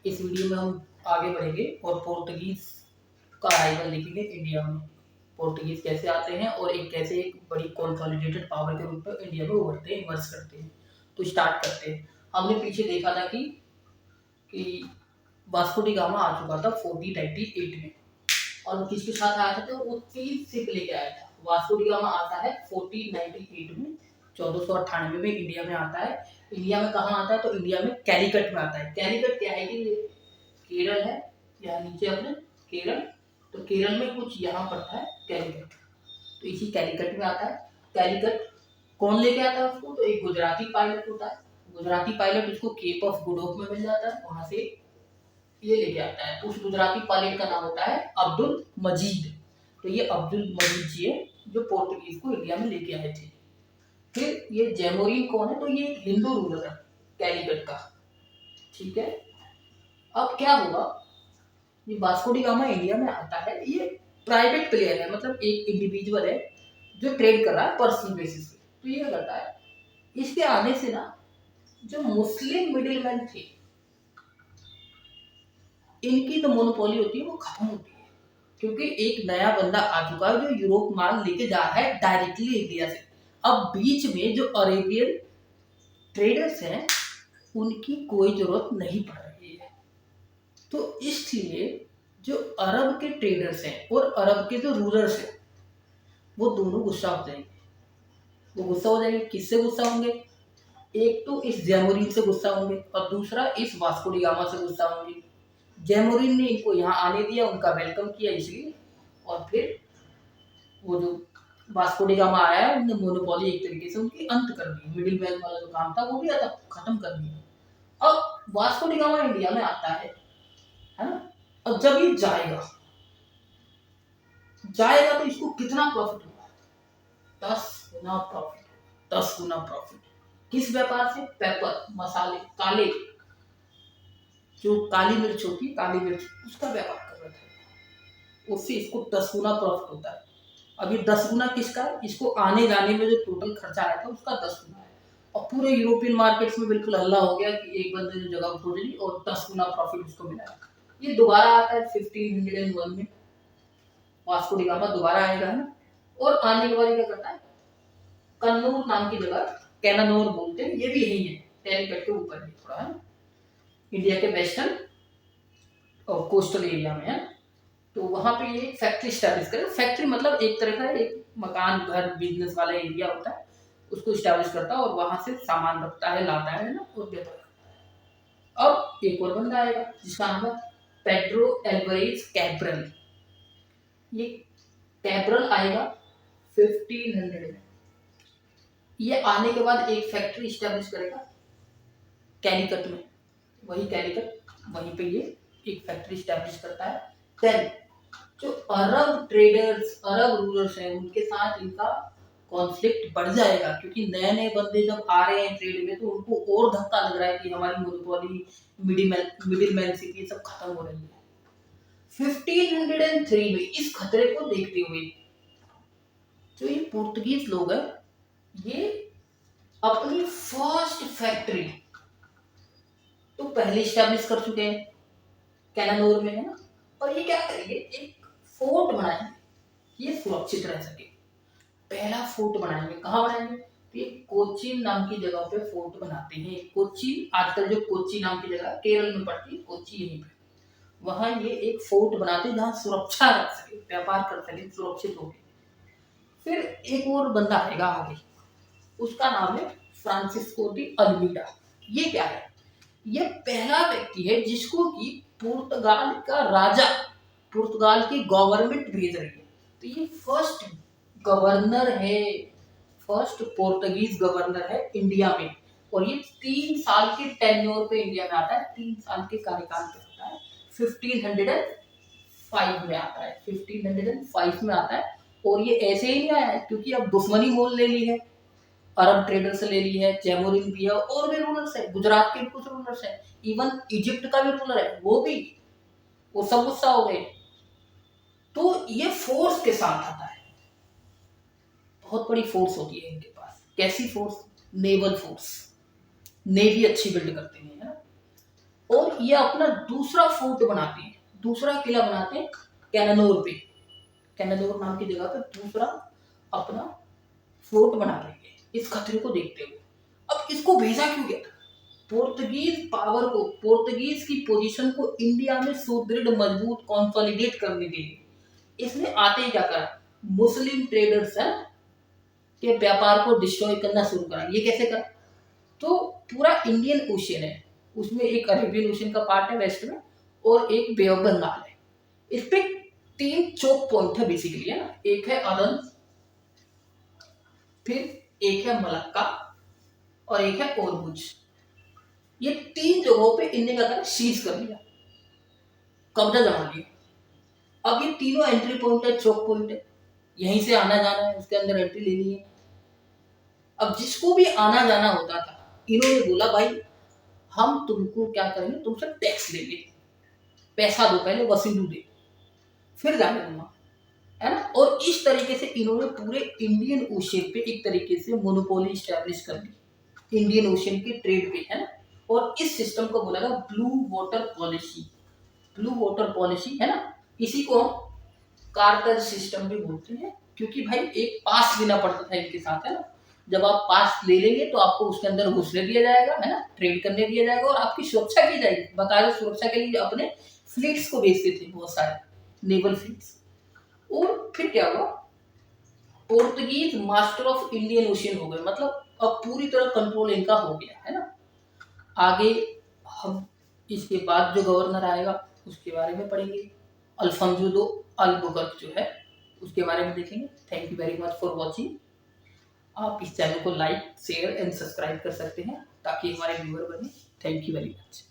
इस वीडियो में हम आगे बढ़ेंगे और पोर्तुगीज का अराइवल देखेंगे इंडिया में। पोर्तुगीज कैसे आते हैं और कैसे एक बड़ी कंसोलिडेटेड पावर के रूप में इंडिया में उभरते हैं, इमर्ज करते हैं। तो स्टार्ट करते हैं। हमने पीछे देखा था कि वास्को डी गामा आ चुका था 1498 में, और किसके साथ आया था? तो वो 3 शिप लेके आया था। वास्को डी गामा आता है 1498 में, 1498 में इंडिया में आता है। इंडिया में कहाँ आता है? तो इंडिया में कैलीकट में आता है। कैलीकट क्या है कि केरल है, यहाँ नीचे अपने केरल, तो केरल में कुछ यहाँ पड़ता है कैलीकट, तो इसी कैलीकट में आता है। कैलीकट कौन लेके आता है उसको? तो एक गुजराती पायलट होता है। गुजराती पायलट उसको केप ऑफ गुड होप में मिल जाता है, वहां से ये लेके आता है। उस गुजराती पायलट का नाम होता है अब्दुल मजीद। तो ये अब्दुल मजीद जी है जो पोर्तुगीज को इंडिया में लेके आए थे। फिर ये जैमोरिन कौन है? तो ये एक हिंदू रूलर है कैलीकट का। ठीक है, अब क्या होगा? ये वास्को डी गामा इंडिया में आता है, ये प्राइवेट प्लेयर है, मतलब एक इंडिविजुअल है जो ट्रेड कर रहा है पर्सनल बेसिस पे। तो ये करता है, इसके आने से ना जो मुस्लिम मिडिलमैन थे, इनकी तो मोनोपोली होती है वो खत्म होती है, क्योंकि एक नया बंदा आ चुका है जो यूरोप माल लेके जा रहा है डायरेक्टली इंडिया से। अब बीच में जो अरेबियन ट्रेडर्स हैं उनकी कोई जरूरत नहीं पड़ रही है। तो इसलिए जो अरब के ट्रेडर्स हैं और अरब के जो रूलर्स हैं वो दोनों गुस्सा हो जाएंगे। वो गुस्सा हो जाएंगे, किससे गुस्सा होंगे? एक तो इस जैमोरिन से गुस्सा होंगे और दूसरा इस वास्को डी गामा से गुस्सा होंगे। जैमोरिन ने इनको यहाँ आने दिया, उनका वेलकम किया इसलिए, और फिर वो जो वास्को डी गामा आया है उन्होंने मोनोपोली एक तरीके से उनकी अंत कर दी। मिडिल मैन वाला जो काम था वो भी खत्म कर दिया। अब वास्को डी गामा इंडिया में आता है ना? अब जब ये जाएगा तो इसको कितना प्रॉफिट होगा? 10 गुना प्रॉफिट। 10 गुना प्रॉफिट किस व्यापार से? पेपर, मसाले, काले, जो काली मिर्च होती है, काली मिर्च, उसका व्यापार कर रहा था, उससे इसको 10 गुना प्रॉफिट होता है। अब ये 10 गुना किसका है? इसको आने जाने में जो टोटल खर्चा आया था उसका 10 गुना है। और पूरे यूरोपियन मार्केट्स में बिल्कुल हल्ला हो गया कि एक बंदे ने जगह खोज ली और 10 गुना प्रॉफिट उसको मिला। ये दोबारा आता है 1501 में, वास्को डी गामा दोबारा आएगा, है ना? और आने के बाद क्या करता है? कन्नूर नाम की जगह, कैनानोर बोलते हैं, ये भी यही है, कैलीकट के ऊपर है थोड़ा, है इंडिया के वेस्टर्न और कोस्टल एरिया में है। तो वहां पे ये फैक्ट्री स्टैब्लिश करे। फैक्ट्री मतलब एक तरह का एक मकान, घर, बिजनेस वाला एरिया होता है, उसको स्टैब्लिश करता है और वहां से सामान रखता है, लाता है ना, और व्यापार करता है। अब एक और बंदा आएगा जिसका नाम है पेड्रो एल्वारेज कैब्रल। ये कैब्रल आएगा 1500 में। ये आने के बाद एक फैक्ट्री स्टैब्लिश करेगा कैलीकट में, वही कैलीकट, वहीं पे ये एक फैक्ट्री स्टैब्लिश करता है। देन जो अरब ट्रेडर्स, अरब रूलर्स हैं, उनके साथ इनका कॉन्फ्लिक्ट बढ़ जाएगा, क्योंकि नए नए बंदे जब आ रहे हैं ट्रेड में तो उनको और धक्का लग रहा है कि हमारी मोनोपोली, मिडिल मैन सिटी सब खत्म हो रही है। 1503 में इस खतरे को देखते हुए जो ये पोर्तुगीज लोग हैं, ये अपनी फर्स्ट फैक्ट्री तो पहले स्टैब्लिश कर चुके हैं कैनानोर में, है ना? और ये क्या करेंगे? एक फोर्ट बनाएंगे, ये सुरक्षित रह सके। पहला फोर्ट बनाएंगे, कहाँ बनाएंगे? तो ये कोचीन नाम की जगह पे फोर्ट बनाते हैं। कोचीन, आजकल जो कोची नाम की जगह केरल में पड़ती है, कोची यहीं पे, वहां ये एक फोर्ट बनाते हैं जहाँ सुरक्षा रख सके, व्यापार कर सके सुरक्षित होकर। फिर एक और बंदा आएगा आगे, उसका नाम है फ्रांसिस्को डी अल्मीडा। ये क्या है? ये पहला व्यक्ति है जिसको कि पुर्तगाल का राजा, पुर्तगाल की गवर्नमेंट भेज रही है। तो ये फर्स्ट गवर्नर है, फर्स्ट पोर्तुगीज गवर्नर है इंडिया में। और ये 3 साल के टेन्योर पे इंडिया में आता है, 3 साल के कार्यकाल पे आता है। 1505 में आता है, 1505 में आता है। और ये ऐसे ही नहीं आया है, क्योंकि अब दुश्मनी मोल ले ली है, अरब ट्रेडर से ले ली है, जैमोरिन भी है, और भी रूलर्स है, गुजरात के भी कुछ रूलर्स है, इवन इजिप्ट का भी रूलर है, वो सब गुस्सा हो गए। तो ये फोर्स के साथ आता है, बहुत बड़ी फोर्स होती है इनके पास। कैसी फोर्स? नेवल फोर्स, नेवी अच्छी बिल्ड करते हैं, है ना? और ये अपना दूसरा फोर्ट बनाते हैं, दूसरा किला बनाते हैं कैनानोर पे, कैनानोर नाम की जगह पे दूसरा अपना फोर्ट बना लेंगे इस खतरे को देखते हुए। अब इसको भेजा क्यों गया? पोर्तुगीज पावर को, पोर्तुगीज की पोजीशन को इंडिया में सुदृढ़ मजबूत कंसोलिडेट करने के लिए इसने आते ही क्या करा, मुस्लिम ट्रेडर्स है के व्यापार को डिस्ट्रॉय करना शुरू करा। ये कैसे करा? तो पूरा इंडियन ओशियन है, उसमें एक अरेबियन ओशियन का पार्ट है वेस्ट में और एक बे ऑफ बंगाल है। इस पे 3 चोक पॉइंट है बेसिकली, है ना। एक है अदन, फिर एक है मलक्का और एक है ओरमुज। ये 3 जगहों पे इनने क्या करा, सीज कर लिया, कब्जा जमा लिया। अब ये तीनों एंट्री पॉइंट है, चोक पॉइंट है, यहीं से आना जाना है, उसके अंदर एंट्री लेनी है। अब जिसको भी आना जाना होता था इन्होंने बोला भाई हम तुमको क्या करेंगे, तुमसे टैक्स लेंगे, पैसा दो, पहले वसूल दे फिर जाने दूंगा, है ना। और इस तरीके से इन्होंने पूरे इंडियन ओशियन पे एक तरीके से मोनोपोली स्टैब्लिश कर दी, इंडियन ओशियन के ट्रेड पे, है ना। और इस सिस्टम को बोला गया blue water policy, blue water policy, है ना। इसी को हम कार्टर सिस्टम भी बोलते हैं, क्योंकि भाई एक पास लेना पड़ता था इनके साथ, है ना। जब आप पास ले लेंगे तो आपको उसके अंदर घुसने दिया जाएगा, है ना, ट्रेड करने दिया जाएगा और आपकी सुरक्षा की जाएगी। बाकायदा सुरक्षा के लिए अपने फ्लीट्स को भेजते थे बहुत सारे नेवल फ्लीट्स। और फिर क्या हुआ, Portuguese master of Indian ocean हो गए, मतलब अब पूरी तरह कंट्रोल इनका हो गया, है ना। आगे हम इसके बाद जो गवर्नर आएगा उसके बारे में पढ़ेंगे, अल्फांसो दो अल्बुकर्क जो है उसके बारे में देखेंगे। Thank you very much for watching. आप इस चैनल को लाइक शेयर एंड सब्सक्राइब कर सकते हैं ताकि हमारे व्यूअर बने। Thank you very much.